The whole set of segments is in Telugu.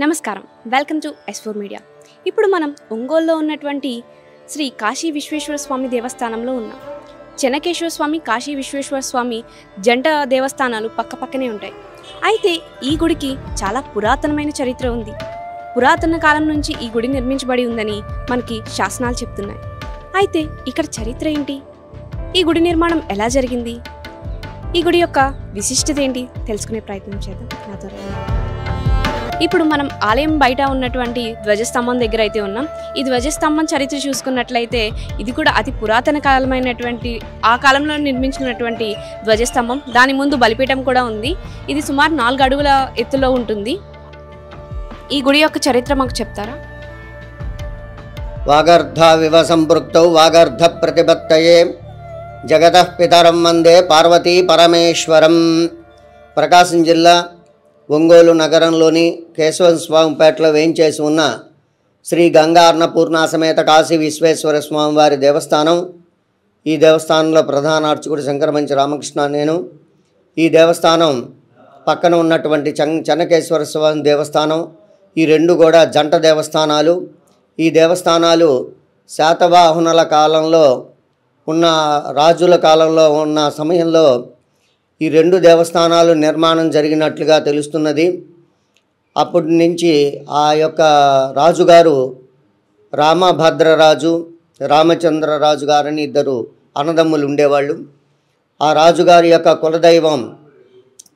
నమస్కారం, వెల్కమ్ టు S4 మీడియా. ఇప్పుడు మనం ఒంగోలులో ఉన్నటువంటి శ్రీ కాశీ విశ్వేశ్వర స్వామి దేవస్థానంలో ఉన్నాం. చెన్నకేశ్వర స్వామి, కాశీ విశ్వేశ్వర స్వామి జంట దేవస్థానాలు పక్కపక్కనే ఉంటాయి. అయితే ఈ గుడికి చాలా పురాతనమైన చరిత్ర ఉంది. పురాతన కాలం నుంచి ఈ గుడి నిర్మించబడి ఉందని మనకి శాసనాలు చెప్తున్నాయి. అయితే ఇక్కడ చరిత్ర ఏంటి? ఈ గుడి నిర్మాణం ఎలా జరిగింది? ఈ గుడి యొక్క విశిష్టత ఏంటి తెలుసుకునే ప్రయత్నం చేద్దాం. నాతో ఇప్పుడు మనం ఆలయం బయట ఉన్నటువంటి ధ్వజస్తంభం దగ్గర అయితే ఉన్నాం. ఈ ధ్వజస్తంభం చరిత్ర చూసుకున్నట్లయితే ఇది కూడా అతి పురాతన కాలమైనటువంటి ఆ కాలంలో నిర్మించినటువంటి ధ్వజస్తంభం. దాని ముందు బలిపీఠం కూడా ఉంది. ఇది సుమారు 4 అడుగుల ఎత్తులో ఉంటుంది. ఈ గుడి యొక్క చరిత్ర మాకు చెప్తారా? వాగర్ధ వివ సంపృక్తౌ వాగర్ధ ప్రతిపత్తయే జగతః పితరం వందే పార్వతీ పరమేశ్వరం. ప్రకాశం జిల్లా ఒంగోలు నగరంలోని కేశవస్వామిపేటలో వేయించేసి ఉన్న శ్రీ గంగా అన్నపూర్ణ సమేత కాశీ విశ్వేశ్వర స్వామి వారి దేవస్థానం. ఈ దేవస్థానంలో ప్రధాన అర్చకుడు శంకరమంచి రామకృష్ణ నేను. ఈ దేవస్థానం పక్కన ఉన్నటువంటి చెన్నకేశ్వర స్వామి దేవస్థానం, ఈ రెండు కూడా జంట దేవస్థానాలు. ఈ దేవస్థానాలు శాతవాహనుల కాలంలో ఉన్న రాజుల కాలంలో ఉన్న సమయంలో ఈ రెండు దేవస్థానాలు నిర్మాణం జరిగినట్లుగా తెలుస్తున్నది. అప్పటి నుంచి ఆ యొక్క రాజుగారు రామభద్రరాజు, రామచంద్రరాజు గారని ఇద్దరు అన్నదమ్ములు ఉండేవాళ్ళు. ఆ రాజుగారి యొక్క కులదైవం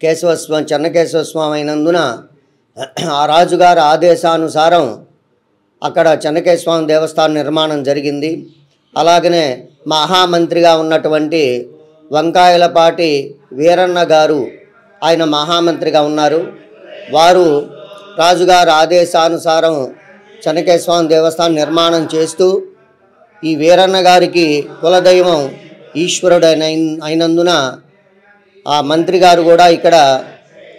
కేశవస్వామి, చెన్నకేశవ స్వామి అయినందున ఆ రాజుగారి ఆదేశానుసారం అక్కడ చెన్నకేశవ స్వామి దేవస్థానం నిర్మాణం జరిగింది. అలాగనే మహామంత్రిగా ఉన్నటువంటి వంకాయలపాటి వీరన్న గారు, ఆయన మహామంత్రిగా ఉన్నారు. వారు రాజుగారి ఆదేశానుసారం చెన్నకేశవ స్వామి దేవస్థానం నిర్మాణం చేస్తూ ఈ వీరన్న గారికి కులదైవం ఈశ్వరుడు అయినందున ఆ మంత్రి గారు కూడా ఇక్కడ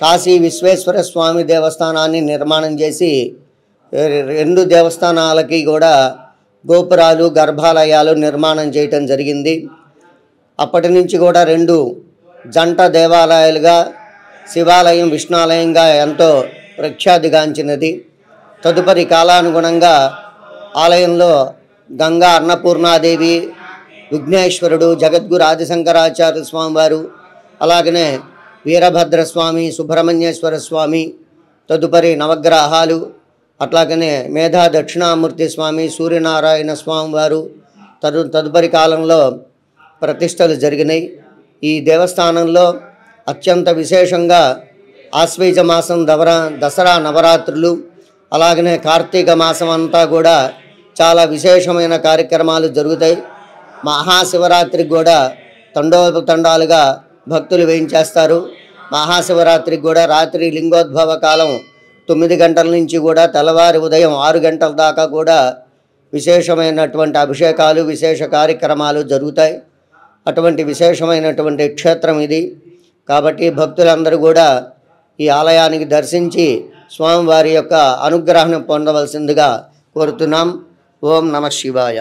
కాశీ విశ్వేశ్వర స్వామి దేవస్థానాన్ని నిర్మాణం చేసి రెండు దేవస్థానాలకి కూడా గోపురాలు, గర్భాలయాలు నిర్మాణం చేయటం జరిగింది. అప్పటి నుంచి కూడా రెండు జంట దేవాలయాలుగా శివాలయం, విష్ణాలయంగా ఎంతో ప్రఖ్యాతిగాంచినది. తదుపరి కాలానుగుణంగా ఆలయంలో గంగా అన్నపూర్ణాదేవి, విఘ్నేశ్వరుడు, జగద్గురు ఆదిశంకరాచార్య స్వామివారు, అలాగనే వీరభద్రస్వామి, సుబ్రహ్మణ్యేశ్వర స్వామి, తదుపరి నవగ్రహాలు, అట్లాగనే మేధా దక్షిణామూర్తి స్వామి, సూర్యనారాయణ స్వామివారు తదుపరి కాలంలో ప్రతిష్టలు జరిగినాయి. ఈ దేవస్థానంలో అత్యంత విశేషంగా ఆశ్వీజ మాసం దసరా నవరాత్రులు, అలాగనే కార్తీక మాసం అంతా కూడా చాలా విశేషమైన కార్యక్రమాలు జరుగుతాయి. మహాశివరాత్రికి కూడా తండోపతండాలుగా భక్తులు వేయించేస్తారు. మహాశివరాత్రికి కూడా రాత్రి లింగోద్భవ కాలం 9 గంటల నుంచి కూడా తెల్లవారి ఉదయం 6 గంటల దాకా కూడా విశేషమైనటువంటి అభిషేకాలు, విశేష కార్యక్రమాలు జరుగుతాయి. అటువంటి విశేషమైనటువంటి క్షేత్రం ఇది. కాబట్టి భక్తులందరూ కూడా ఈ ఆలయానికి దర్శించి స్వామివారి యొక్క అనుగ్రహాన్ని పొందవలసిందిగా కోరుతున్నాం. ఓం నమః శివాయ.